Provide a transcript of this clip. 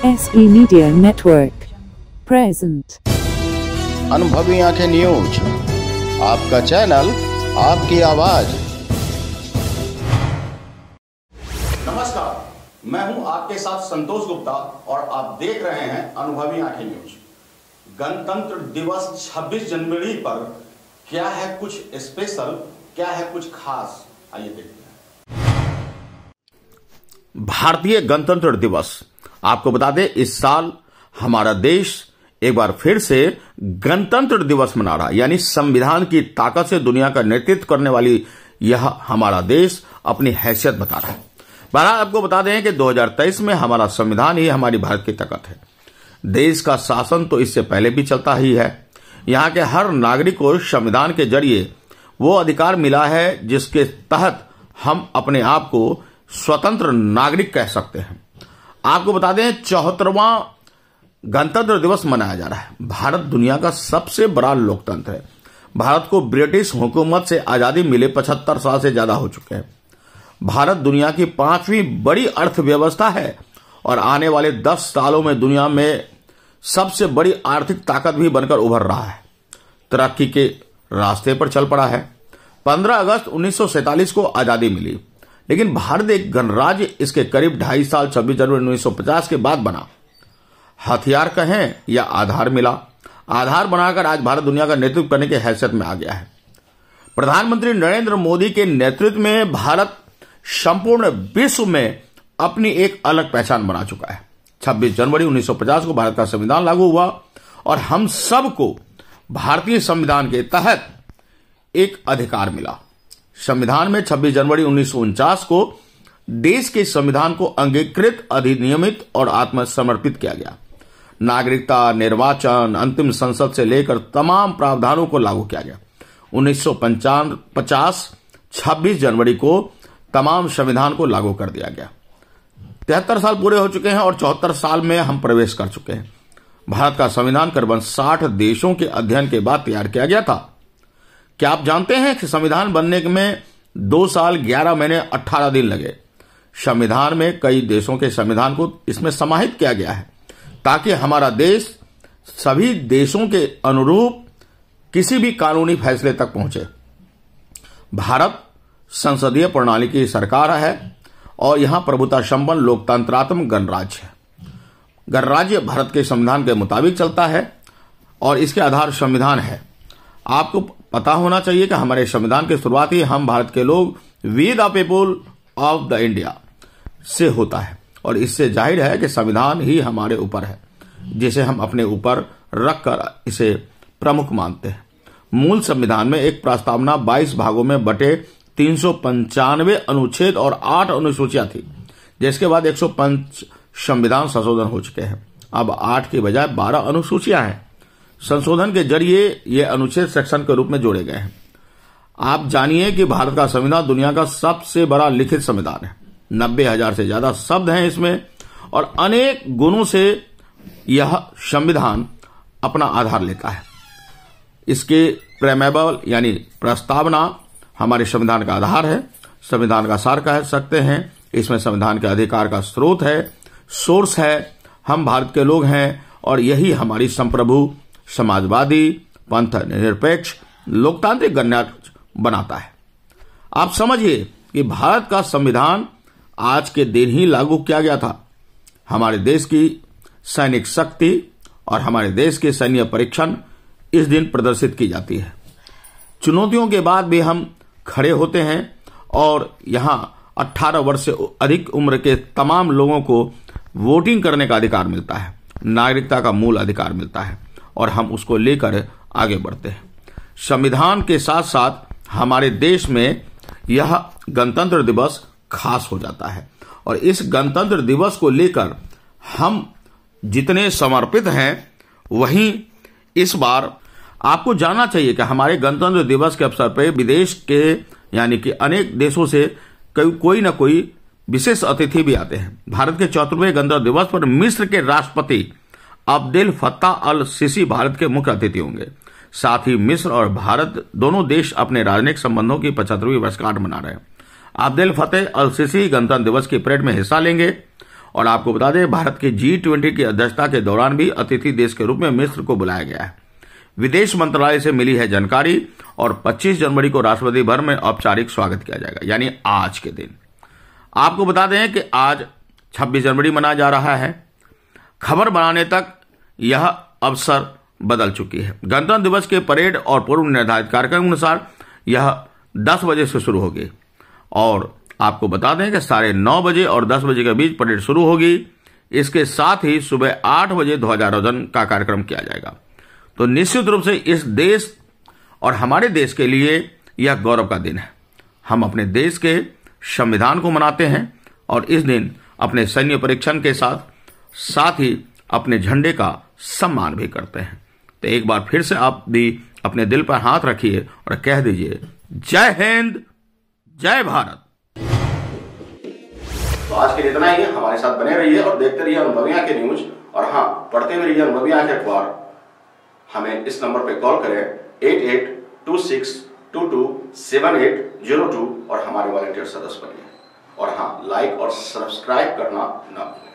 SE Media Network present अनुभवी आंखें news, आपका चैनल, आपकी आवाज। नमस्कार, मैं हूं आपके साथ संतोष गुप्ता और आप देख रहे हैं अनुभवी आंखें न्यूज। गणतंत्र दिवस 26 जनवरी पर क्या है कुछ स्पेशल, क्या है कुछ खास, आइए देखते हैं। भारतीय गणतंत्र दिवस, आपको बता दें इस साल हमारा देश एक बार फिर से गणतंत्र दिवस मना रहा है, यानी संविधान की ताकत से दुनिया का नेतृत्व करने वाली यह हमारा देश अपनी हैसियत बता रहा है। बहरहाल आपको बता दें कि 2023 में हमारा संविधान ही हमारी भारत की ताकत है। देश का शासन तो इससे पहले भी चलता ही है। यहां के हर नागरिक को संविधान के जरिए वो अधिकार मिला है जिसके तहत हम अपने आप को स्वतंत्र नागरिक कह सकते हैं। आपको बता दें 74वां गणतंत्र दिवस मनाया जा रहा है। भारत दुनिया का सबसे बड़ा लोकतंत्र है। भारत को ब्रिटिश हुकूमत से आजादी मिले 75 साल से ज्यादा हो चुके हैं। भारत दुनिया की 5वीं बड़ी अर्थव्यवस्था है और आने वाले 10 सालों में दुनिया में सबसे बड़ी आर्थिक ताकत भी बनकर उभर रहा है। तरक्की के रास्ते पर चल पड़ा है। 15 अगस्त 1947 को आजादी मिली, लेकिन भारत एक गणराज्य इसके करीब 2.5 साल 26 जनवरी 1950 के बाद बना। हथियार कहें या आधार मिला। आधार बनाकर आज भारत दुनिया का नेतृत्व करने की हैसियत में आ गया है। प्रधानमंत्री नरेंद्र मोदी के नेतृत्व में भारत संपूर्ण विश्व में अपनी एक अलग पहचान बना चुका है। 26 जनवरी 1950 को भारत का संविधान लागू हुआ और हम सबको भारतीय संविधान के तहत एक अधिकार मिला। संविधान में 26 जनवरी 1949 को देश के संविधान को अंगीकृत, अधिनियमित और आत्मसमर्पित किया गया। नागरिकता, निर्वाचन, अंतिम संसद से लेकर तमाम प्रावधानों को लागू किया गया। 1950 26 जनवरी को तमाम संविधान को लागू कर दिया गया। 73 साल पूरे हो चुके हैं और 74 साल में हम प्रवेश कर चुके हैं। भारत का संविधान करीबन 60 देशों के अध्ययन के बाद तैयार किया गया था। क्या आप जानते हैं कि संविधान बनने में 2 साल 11 महीने 18 दिन लगे। संविधान में कई देशों के संविधान को इसमें समाहित किया गया है ताकि हमारा देश सभी देशों के अनुरूप किसी भी कानूनी फैसले तक पहुंचे। भारत संसदीय प्रणाली की सरकार है और यहां प्रभुता संपन्न लोकतंत्रात्मक गणराज्य है। गणराज्य भारत के संविधान के मुताबिक चलता है और इसके आधार संविधान है। आपको पता होना चाहिए कि हमारे संविधान की शुरुआत ही हम भारत के लोग we the people of the India से होता है और इससे जाहिर है कि संविधान ही हमारे ऊपर है, जिसे हम अपने ऊपर रखकर इसे प्रमुख मानते हैं। मूल संविधान में एक प्रस्तावना 22 भागों में बटे 395 अनुच्छेद और 8 अनुसूचियां थी, जिसके बाद 105 संविधान संशोधन हो चुके हैं। अब 8 की बजाय 12 अनुसूचियां हैं। संशोधन के जरिए ये अनुच्छेद सेक्शन के रूप में जोड़े गए हैं। आप जानिए कि भारत का संविधान दुनिया का सबसे बड़ा लिखित संविधान है। 90,000 से ज्यादा शब्द हैं इसमें और अनेक गुणों से यह संविधान अपना आधार लेता है। इसके प्रेमेबल यानी प्रस्तावना हमारे संविधान का आधार है, संविधान का सार कह सकते हैं। इसमें संविधान के अधिकार का स्रोत है, सोर्स है। हम भारत के लोग हैं और यही हमारी संप्रभु, समाजवादी, पंथ निरपेक्ष, लोकतांत्रिक गणराज्य बनाता है। आप समझिए कि भारत का संविधान आज के दिन ही लागू किया गया था। हमारे देश की सैनिक शक्ति और हमारे देश के सैन्य परीक्षण इस दिन प्रदर्शित की जाती है। चुनौतियों के बाद भी हम खड़े होते हैं और यहां 18 वर्ष से अधिक उम्र के तमाम लोगों को वोटिंग करने का अधिकार मिलता है, नागरिकता का मूल अधिकार मिलता है और हम उसको लेकर आगे बढ़ते हैं। संविधान के साथ साथ हमारे देश में यह गणतंत्र दिवस खास हो जाता है और इस गणतंत्र दिवस को लेकर हम जितने समर्पित हैं, वहीं इस बार आपको जानना चाहिए कि हमारे गणतंत्र दिवस के अवसर पर विदेश के यानी कि अनेक देशों से कोई न कोई विशेष अतिथि भी आते हैं। भारत के 74वें गणतंत्र दिवस पर मिस्र के राष्ट्रपति Abdel Fattah al Sisi Bharat के मुख्य अतिथि होंगे। साथ ही मिस्र और भारत दोनों देश अपने राजनयिक संबंधों की 75वीं वर्षगांठ मना रहे हैं। अब्देल फतेह अल सीसी गणतंत्र दिवस की परेड में हिस्सा लेंगे और आपको बता दें, भारत की G20 की अध्यक्षता के दौरान भी अतिथि देश के रूप में मिस्र को बुलाया गया है। विदेश मंत्रालय से मिली है जानकारी और 25 जनवरी को राष्ट्रपति भर में औपचारिक स्वागत किया जाएगा, यानी आज के दिन। आपको बता दें कि आज 26 जनवरी मनाया जा रहा है। खबर बनाने तक यह अवसर बदल चुकी है। गणतंत्र दिवस के परेड और पूर्व निर्धारित कार्यक्रम अनुसार यह 10 बजे से शुरू होगी और आपको बता दें कि 9:30 बजे और 10 बजे के बीच परेड शुरू होगी। इसके साथ ही सुबह 8 बजे ध्वजारोहण का कार्यक्रम किया जाएगा। तो निश्चित रूप से इस देश और हमारे देश के लिए यह गौरव का दिन है। हम अपने देश के संविधान को मनाते हैं और इस दिन अपने सैन्य परीक्षण के साथ ही अपने झंडे का सम्मान भी करते हैं। तो एक बार फिर से आप भी अपने दिल पर हाथ रखिए और कह दीजिए, जय हिंद, जय भारत। तो आज के लिए इतना ही है। हमारे साथ बने रहिए और देखते रहिए अनुभवी आंखें न्यूज। और हाँ, पढ़ते भी रहिए अनुभवी आंखें अखबार। हमें इस नंबर पर कॉल करें 8826227802 और हमारे वॉलंटियर सदस्य बनिए। और हाँ, लाइक और सब्सक्राइब करना ना भूलें।